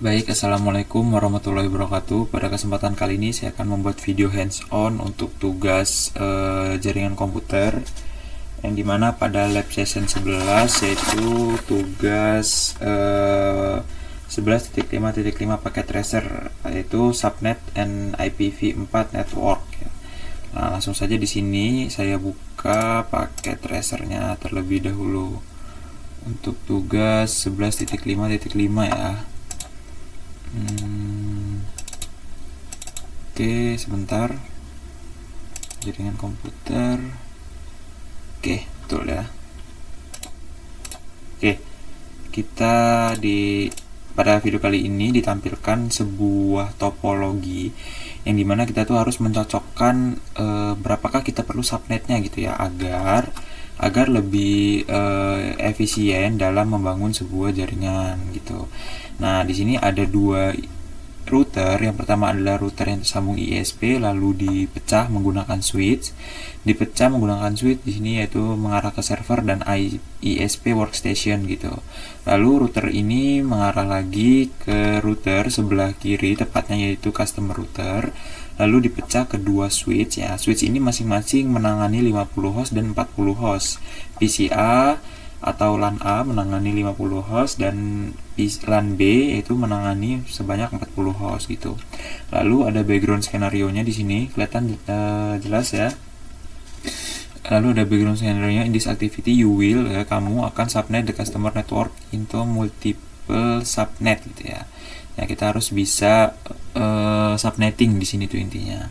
Baik, Assalamualaikum warahmatullahi wabarakatuh. Pada kesempatan kali ini saya akan membuat video hands-on untuk tugas jaringan komputer, yang dimana pada lab session 11 yaitu tugas 11.5.5 paket tracer, yaitu subnet and IPv4 network. Nah, langsung saja di sini saya buka paket tracernya terlebih dahulu untuk tugas 11.5.5 ya. Oke, sebentar. Jaringan komputer. Oke, betul ya. Oke, kita pada video kali ini ditampilkan sebuah topologi yang dimana kita tuh harus mencocokkan berapakah kita perlu subnetnya gitu ya, agar lebih efisien dalam membangun sebuah jaringan gitu. Nah, di sini ada dua router. Yang pertama adalah router yang tersambung ISP lalu dipecah menggunakan switch. Dipecah menggunakan switch di sini yaitu mengarah ke server dan ISP workstation gitu. Lalu router ini mengarah lagi ke router sebelah kiri, tepatnya yaitu customer router. Lalu dipecah ke dua switch ya. Switch ini masing-masing menangani 50 host dan 40 host. PCA atau LAN A menangani 50 host dan LAN B yaitu menangani sebanyak 40 host gitu. Lalu ada background skenario-nya di sini, kelihatan jelas ya. Lalu ada background skenario-nya, in this activity you will ya, kamu akan subnet the customer network into multiple subnet gitu ya. Ya, kita harus bisa subnetting di sini tuh intinya.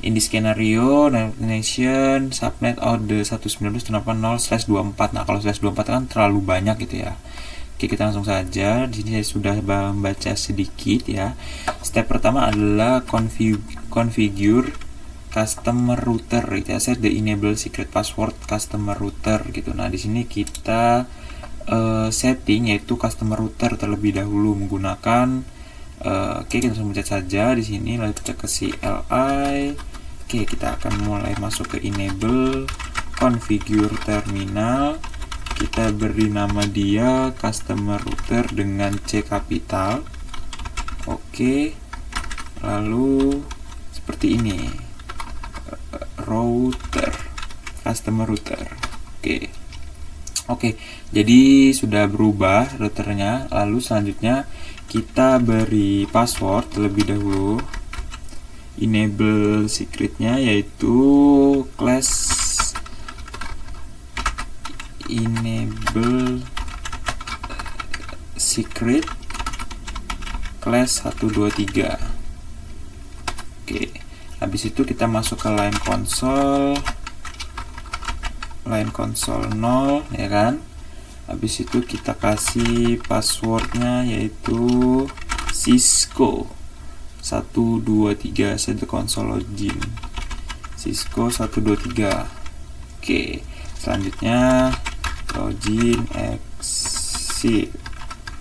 In this scenario, nation subnet out the 192.168.0/24. Nah, kalau /24 kan terlalu banyak gitu ya. Oke, kita langsung saja. Di sini saya sudah membaca sedikit ya. Step pertama adalah configure customer router gitu ya. Set the enable secret password customer router gitu. Nah, di sini kita setting yaitu customer router terlebih dahulu menggunakan oke, kita langsung pencet saja di sini, lalu kita ke CLI. Oke, kita akan mulai masuk ke enable configure terminal. Kita beri nama dia customer router dengan C kapital. Oke, lalu seperti ini, router, customer router. Oke, jadi sudah berubah routernya. Lalu selanjutnya kita beri password terlebih dahulu. Enable secretnya yaitu class enable secret class 123. Oke, habis itu kita masuk ke line console 0 ya kan. Habis itu kita kasih passwordnya yaitu Cisco 123, set the console login Cisco 123. Oke, selanjutnya login exit.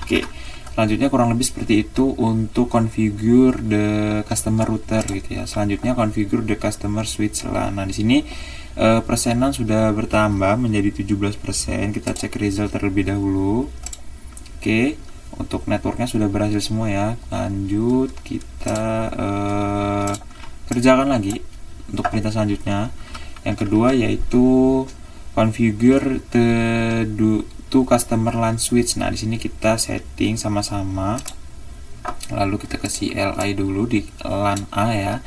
Oke, selanjutnya kurang lebih seperti itu untuk configure the customer router gitu ya. Selanjutnya configure the customer switch LAN. Nah, di sini persenan sudah bertambah menjadi 17%. Kita cek result terlebih dahulu. Oke, untuk networknya sudah berhasil semua ya. Lanjut, kita kerjakan lagi untuk perintah selanjutnya. Yang kedua yaitu configure to customer LAN switch. Nah, di sini kita setting sama-sama. Lalu kita ke CLI dulu di LAN A ya.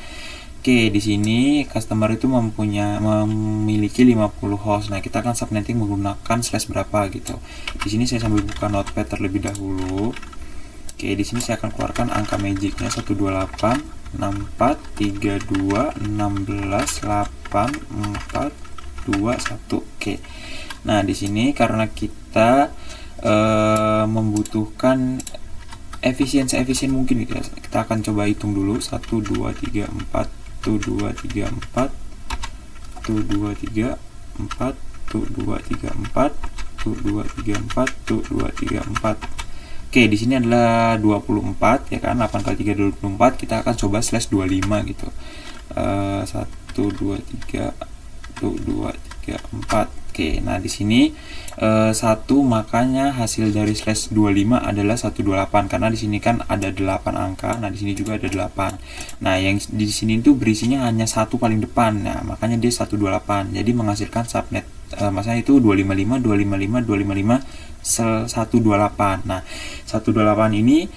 Oke, di sini customer itu memiliki 50 host. Nah, kita akan subnetting menggunakan slash berapa gitu. Di sini saya sambil buka notepad terlebih dahulu. Oke, di sini saya akan keluarkan angka magicnya 128 64 32 16 8 4 2 1. Oke. Nah, di sini karena kita membutuhkan efisien mungkin gitu ya. Kita akan coba hitung dulu 1 2 3 4 1 2 3 4 1 2 3 4 1 2 3 4 1 2 3 4 1 2 3 4. Oke, di sini adalah 24 ya kan. 8 kali 3 24. Kita akan coba /25 gitu. 1 2 3 1 2 3 4. Oke, nah di sini 1, makanya hasil dari slash 25 adalah 128 karena di sini kan ada 8 angka. Nah, di sini juga ada 8. Nah, yang di sini itu berisinya hanya 1 paling depan. Nah, makanya dia 128. Jadi menghasilkan subnet maksudnya itu 255 255 255 128. Nah, 128 ini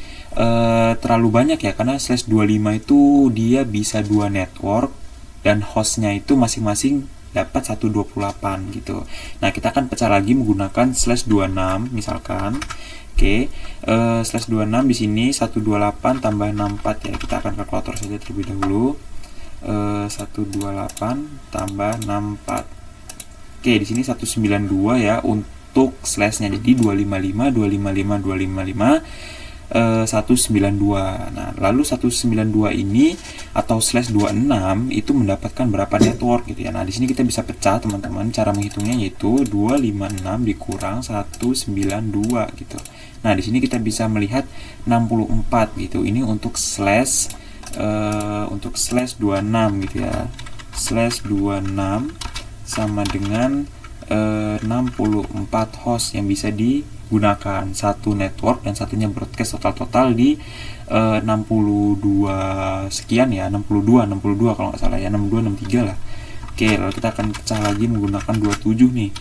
terlalu banyak ya karena slash 25 itu dia bisa 2 network dan hostnya itu masing-masing dapat 128 gitu. Nah, kita akan pecah lagi menggunakan slash 26 misalkan. Oke, slash 26 di sini 128 tambah 64 ya. Kita akan kalkulator saja terlebih dahulu. 128 tambah 64. Oke, di sini 192 ya untuk slashnya. Jadi 255 255 255 192. Nah, lalu 192 ini atau slash 26 itu mendapatkan berapa network gitu ya. Nah, di sini kita bisa pecah teman-teman. Cara menghitungnya yaitu 256 dikurang 192 gitu. Nah, di sini kita bisa melihat 64 gitu. Ini untuk slash 26 gitu ya. Slash 26 sama dengan 64 host yang bisa digunakan, satu network dan satunya broadcast, total di 62 sekian ya, 62 kalau nggak salah ya, 62 63 lah. Oke, lalu kita akan pecah lagi menggunakan 27 nih.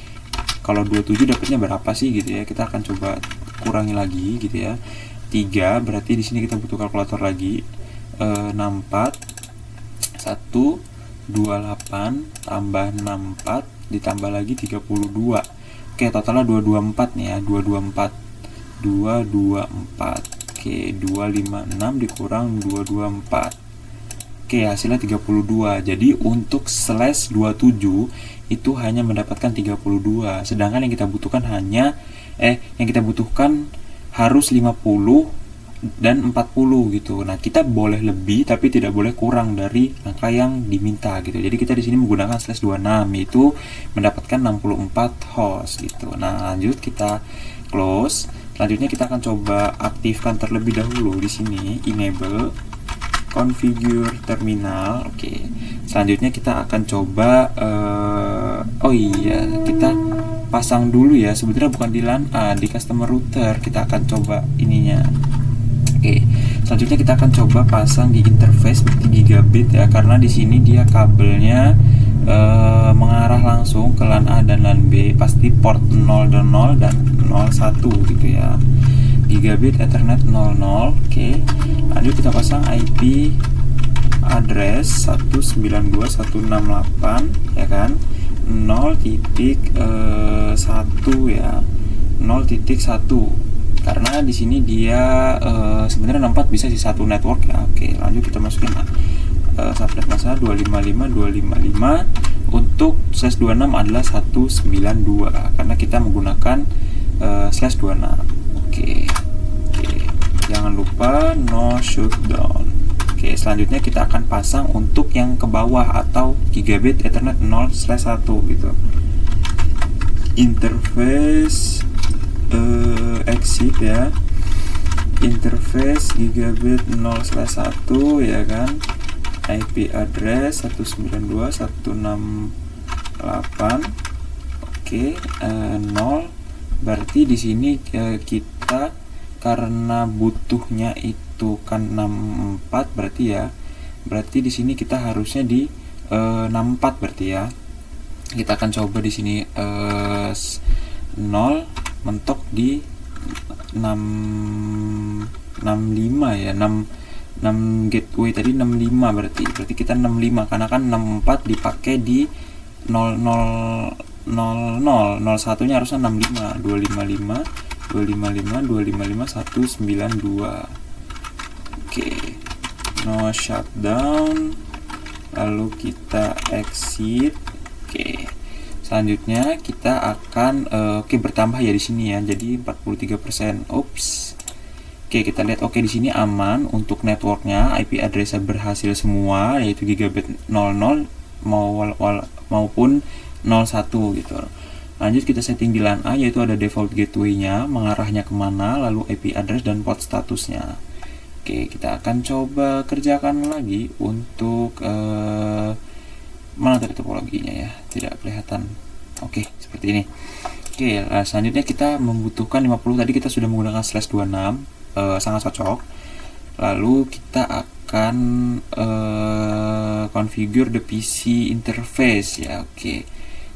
Kalau 27 dapatnya berapa sih gitu ya, kita akan coba kurangi lagi gitu ya. 3, berarti di sini kita butuh kalkulator lagi. 64 128 tambah 64 ditambah lagi 32. Oke, totalnya 224 nih ya, 224. Oke, 256 dikurang 224. Oke, hasilnya 32. Jadi untuk slash 27 itu hanya mendapatkan 32. Sedangkan yang kita butuhkan harus 50 dan 40 gitu. Nah, kita boleh lebih tapi tidak boleh kurang dari angka yang diminta gitu. Jadi kita di sini menggunakan slash 26 yaitu mendapatkan 64 host gitu. Nah, lanjut kita close. Selanjutnya kita akan coba aktifkan terlebih dahulu di sini enable configure terminal. Oke. Selanjutnya kita akan coba kita pasang dulu ya. Sebenarnya bukan di LAN A, di customer router. Kita akan coba ininya. Oke, selanjutnya kita akan coba pasang di interface 3 gigabit ya, karena di sini dia kabelnya mengarah langsung ke LAN A dan LAN B, pasti port 0 dan 0 dan 01 gitu ya. Gigabit Ethernet 00. Oke. Lanjut kita pasang IP address 192.168 ya kan. 0.1 ya. 0.1 karena di sini dia sebenarnya 64 bisa di satu network ya. Oke, lanjut kita masukin subnet masa 255 255. Untuk slash 26 adalah 192 karena kita menggunakan slash 26. Oke. Jangan lupa no shutdown. Oke, selanjutnya kita akan pasang untuk yang ke bawah atau gigabit Ethernet 0/1 gitu. Interface exit ya, interface gigabit 0/1 ya kan, IP address 192.168. Oke, 0. Berarti di sini kita karena butuhnya itu kan 64 berarti di sini kita harusnya di 64 berarti ya. Kita akan coba di sini 0 mentok di 65 ya, 6 gateway tadi 65 berarti kita 65 karena kan 64 dipakai di 0001 nya harusnya 65 255 192. Oke, no shutdown, lalu kita exit. Oke, selanjutnya kita akan bertambah ya di sini ya, jadi 43%. Oke, kita lihat di sini aman untuk networknya, IP addressnya berhasil semua yaitu gigabit 00 maupun 01 gitu. Lanjut kita setting di LAN A yaitu ada default gateway-nya, mengarahnya kemana, lalu IP address dan port statusnya. Oke, kita akan coba kerjakan lagi untuk mana tadi topologinya ya, tidak kelihatan. Oke, seperti ini. Oke, selanjutnya kita membutuhkan 50. Tadi kita sudah menggunakan /26, sangat cocok. Lalu kita akan configure the PC interface ya. Oke,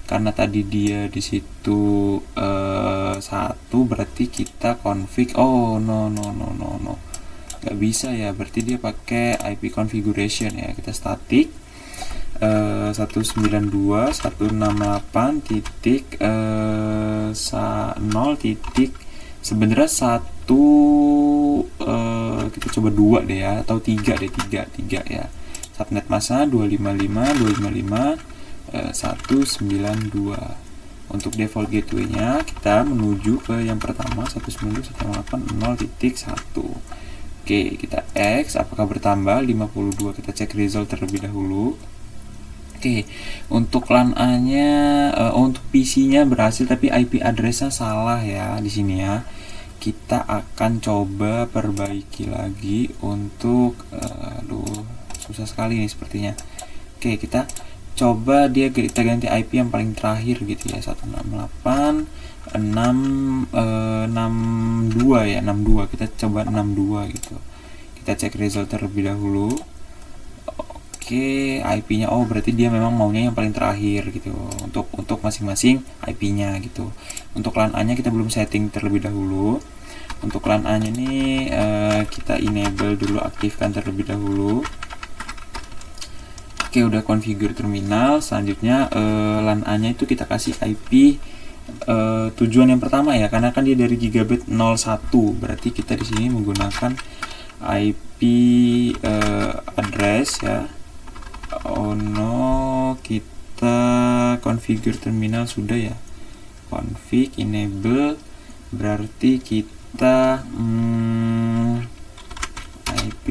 karena tadi dia di situ 1, berarti kita config. Oh no, nggak bisa ya, berarti dia pakai IP configuration ya. Kita static 192.168 titik 0 titik, sebenarnya 1 kita coba 2 deh ya, atau 3 deh, 3 ya. Subnet masknya 255.192. Untuk default gateway-nya kita menuju ke yang pertama 192.168.0.1. Oke, kita X, apakah bertambah 52, kita cek result terlebih dahulu. Oke, untuk LAN A-nya, untuk PC-nya berhasil, tapi IP address-nya salah ya di sini ya. Kita akan coba perbaiki lagi untuk, susah sekali nih sepertinya. Oke, kita coba kita ganti IP yang paling terakhir gitu ya, 168.662 ya, 62. Kita coba 62 gitu. Kita cek result terlebih dahulu. Oke, IP-nya berarti dia memang maunya yang paling terakhir gitu. Untuk masing-masing IP-nya gitu. Untuk LAN A-nya kita belum setting terlebih dahulu. Untuk LAN A-nya ini kita enable dulu, aktifkan terlebih dahulu. Oke, udah configure terminal. Selanjutnya LAN A-nya itu kita kasih IP tujuan yang pertama ya, karena kan dia dari gigabit 01. Berarti kita di sini menggunakan IP address ya. Oh no, kita configure terminal sudah ya. Config enable, berarti kita IP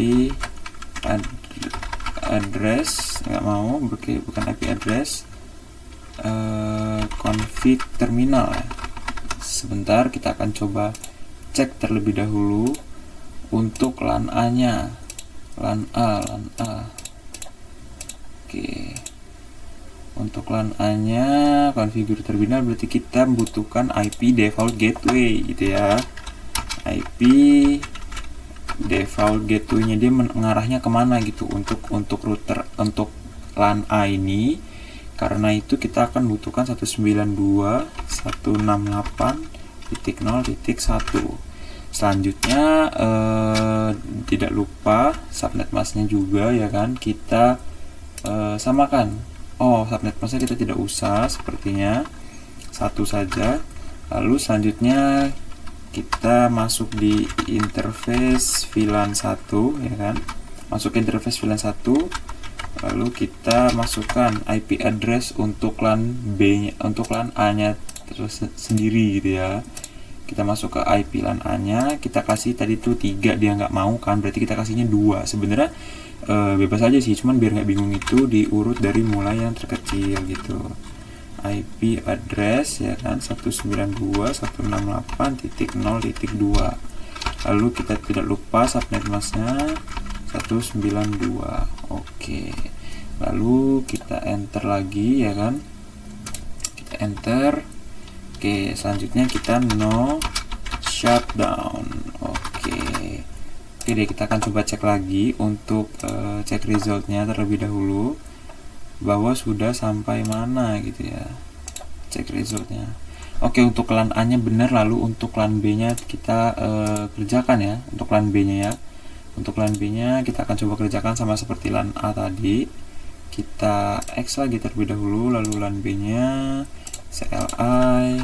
address nggak mau, bukan IP address, config terminal ya. Sebentar, kita akan coba cek terlebih dahulu untuk LAN A-nya. LAN A. Oke, untuk LAN A-nya configure terminal, berarti kita membutuhkan IP default gateway gitu ya. IP default gateway-nya dia mengarahnya kemana gitu untuk router, untuk LAN A ini. Karena itu kita akan butuhkan 192.168.0.1. Selanjutnya tidak lupa subnet masknya juga ya kan, kita samakan. Subnet masknya kita tidak usah, sepertinya 1 saja. Lalu selanjutnya kita masuk di interface VLAN 1 ya kan, masuk ke interface VLAN 1. Lalu kita masukkan IP address untuk LAN B-nya, untuk LAN A-nya terus sendiri gitu ya. Kita masuk ke IP LAN A-nya, kita kasih tadi tuh 3, dia nggak mau kan, berarti kita kasihnya 2. Sebenarnya bebas aja sih, cuman biar nggak bingung itu diurut dari mulai yang terkecil gitu. IP address ya kan, 192.168.0.2. Lalu kita tidak lupa subnet masknya 192. Oke, lalu kita enter lagi ya kan, kita enter. Oke, selanjutnya kita no shutdown. Oke deh, kita akan coba cek lagi untuk cek resultnya terlebih dahulu, bahwa sudah sampai mana gitu ya, cek resultnya. Oke, untuk LAN A nya benar, lalu untuk LAN B nya kita kerjakan ya. Untuk LAN B nya ya, untuk LAN B nya kita akan coba kerjakan sama seperti LAN A tadi. Kita X lagi terlebih dahulu, lalu LAN B nya CLI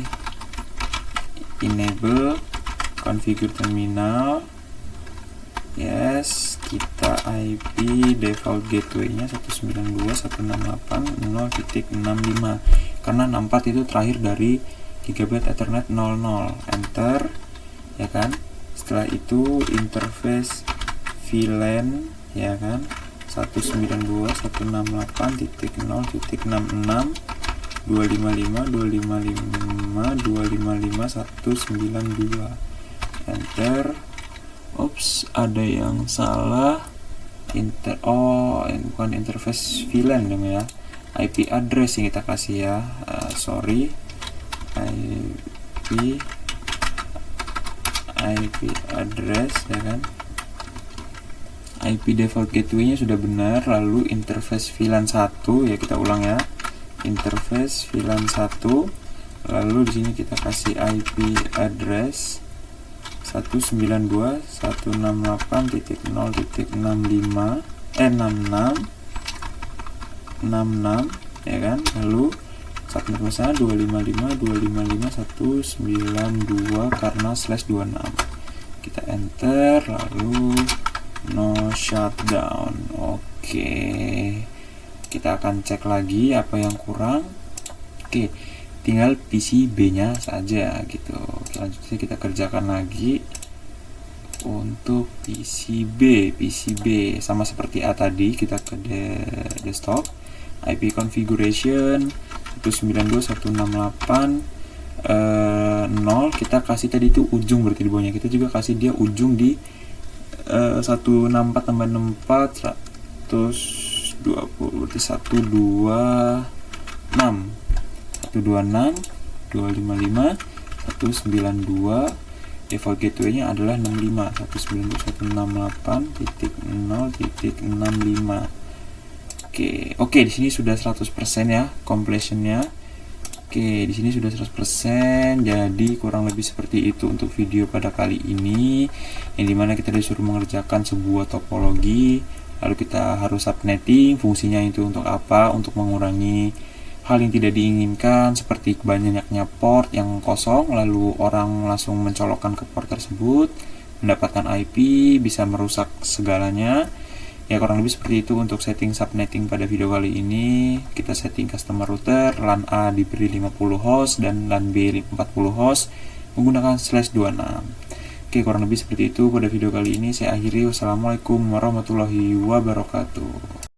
enable configure terminal. Yes, kita IP default gateway-nya 192.168.0.65, karena 64 itu terakhir dari gigabit Ethernet 00. Enter ya kan. Setelah itu interface VLAN ya kan, 192.168.0.255.255.255.192. Enter. Ups, ada yang salah. Bukan interface VLAN dong ya. IP address yang kita kasih ya. IP address ya kan. IP default gateway-nya sudah benar. Lalu interface VLAN 1 ya, kita ulang ya. Interface VLAN 1. Lalu di sini kita kasih IP address 192.168.0.65 ya kan. Lalu subnet masalah 255.255.192 karena /26. Kita enter, lalu no shutdown. Oke, kita akan cek lagi apa yang kurang. Oke, tinggal PCB nya saja gitu. Selanjutnya kita kerjakan lagi untuk PCB sama seperti A tadi. Kita ke desktop, IP configuration 192.168.0. kita kasih tadi itu ujung, berarti di bawahnya kita juga kasih dia ujung di 164 tambah 64 120, berarti 126 255 192. Default gateway-nya adalah 65 192.168.0.65. Oke, di sini sudah 100% ya completion-nya. Oke, di sini sudah 100%. Jadi kurang lebih seperti itu untuk video pada kali ini, yang dimana kita disuruh mengerjakan sebuah topologi, lalu kita harus subnetting. Fungsinya itu untuk apa? Untuk mengurangi hal yang tidak diinginkan, seperti banyaknya port yang kosong, lalu orang langsung mencolokkan ke port tersebut, mendapatkan IP, bisa merusak segalanya. Ya, kurang lebih seperti itu untuk setting subnetting pada video kali ini. Kita setting customer router, LAN A diberi 50 host dan LAN B 40 host menggunakan /26. Oke, kurang lebih seperti itu pada video kali ini. Saya akhiri. Wassalamualaikum warahmatullahi wabarakatuh.